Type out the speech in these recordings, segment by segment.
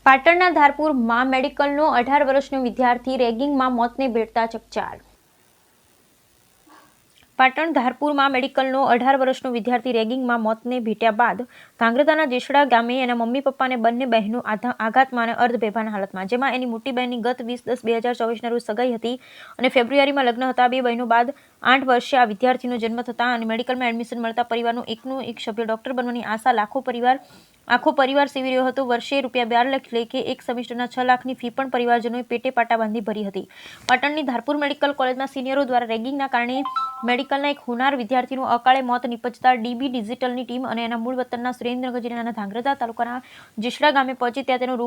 પાટણના ધારપુરમાં મેડિકલનો 18 વર્ષનો વિદ્યાર્થી રેગિંગમાં મોતને ભેટતા ચકચાર। પાટણ ધારપુરમાં મેડિકલનો 18 વર્ષનો વિદ્યાર્થી રેગિંગમાં મોતને ભેટ્યા બાદ ધાંગ્રધાના જેસડા ગામે એના મમ્મી પપ્પા અને બંને બહેનો આઘાતમાં અને અર્ધબેભાન હાલતમાં, જેમાં એની મોટી બહેનની ગત 20/10/2024ના રોજ સગાઈ હતી અને ફેબ્રુઆરીમાં લગ્ન હતા। બે બહેનો બાદ 8 વર્ષે આ વિદ્યાર્થીનો જન્મ થતાં અને મેડિકલમાં એડમિશન મળતા પરિવારનો એકનો એક સભ્ય ડોક્ટર બનવાની આશા આખો પરિવાર સેવી રહ્યો હતો। વર્ષે ₹12 લાખ લેખે એક સેમેસ્ટરના 6 લાખની ફી પણ પરિવારજનોએ પેટે પાટા બાંધી ભરી હતી। પાટણની ધારપુર મેડિકલ કોલેજના સિનિયરો દ્વારા રેગિંગના કારણે મેડિકલના એક હોનાર વિદ્યાર્થીનું અકાળે મોત નિપજતા ડીબી ડિજિટલની ટીમ અને એના મૂળ વતનના સુરેન્દ્રનગર જિલ્લાના ધાંગ્રધા તાલુકાના જેસડા ગામે પહોંચી ત્યાં તેનો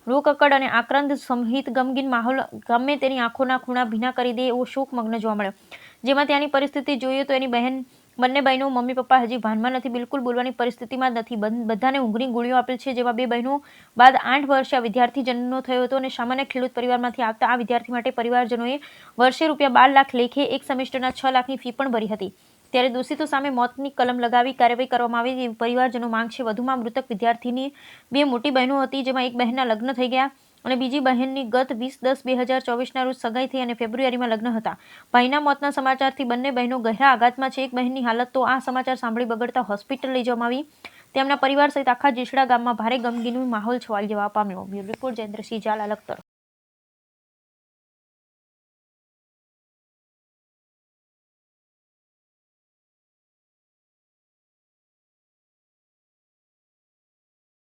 રોકકડ અને આક્રંદ સહિત ગમગીન માહોલ ગમે તેની આંખોના ખૂણા ભીના કરી દે એવો શોકમગ્ન જોવા મળ્યો, જેમાં ત્યાંની પરિસ્થિતિ જોઈએ તો એની બંને બહેનો મમ્મી પપ્પા હજી ભાનમાં નથી, બિલકુલ બોલવાની પરિસ્થિતિમાં નથી, બધાને ઊંઘની ગોળીઓ આપેલ છે। જેમાં બે બહેનો બાદ 8 વર્ષે આ વિદ્યાર્થી જન્મનો થયો હતો અને સામાન્ય ખેડૂત પરિવારમાંથી આવતા આ વિદ્યાર્થી માટે પરિવારજનોએ વર્ષે ₹12 લાખ લેખે એક સેમેસ્ટરના 6 લાખની ફી પણ ભરી હતી। ત્યારે દોષિતો સામે મોતની કલમ લગાવી કાર્યવાહી કરવામાં આવે તેવી પરિવારજનો માંગ છે। વધુમાં મૃતક વિદ્યાર્થીની બે મોટી બહેનો હતી, જેમાં એક બહેનના લગ્ન થઈ ગયા અને બીજી બહેનની ગત 20/10/2024ના રોજ સગાઈ થઈ અને ફેબ્રુઆરીમાં લગ્ન હતા। ભાઈના મોતના સમાચારથી બંને બહેનો ગહેરા આઘાતમાં છે। એક બહેનની હાલત તો આ સમાચાર સાંભળી બગડતા હોસ્પિટલ લઈ જવામાં આવી। તેમના પરિવાર સહિત આખા જેસડા ગામમાં ભારે ગમગીનનો માહોલ છવાઈ જવા પામ્યો। Bureau report Jayendrasinh Zala, Lakhtar.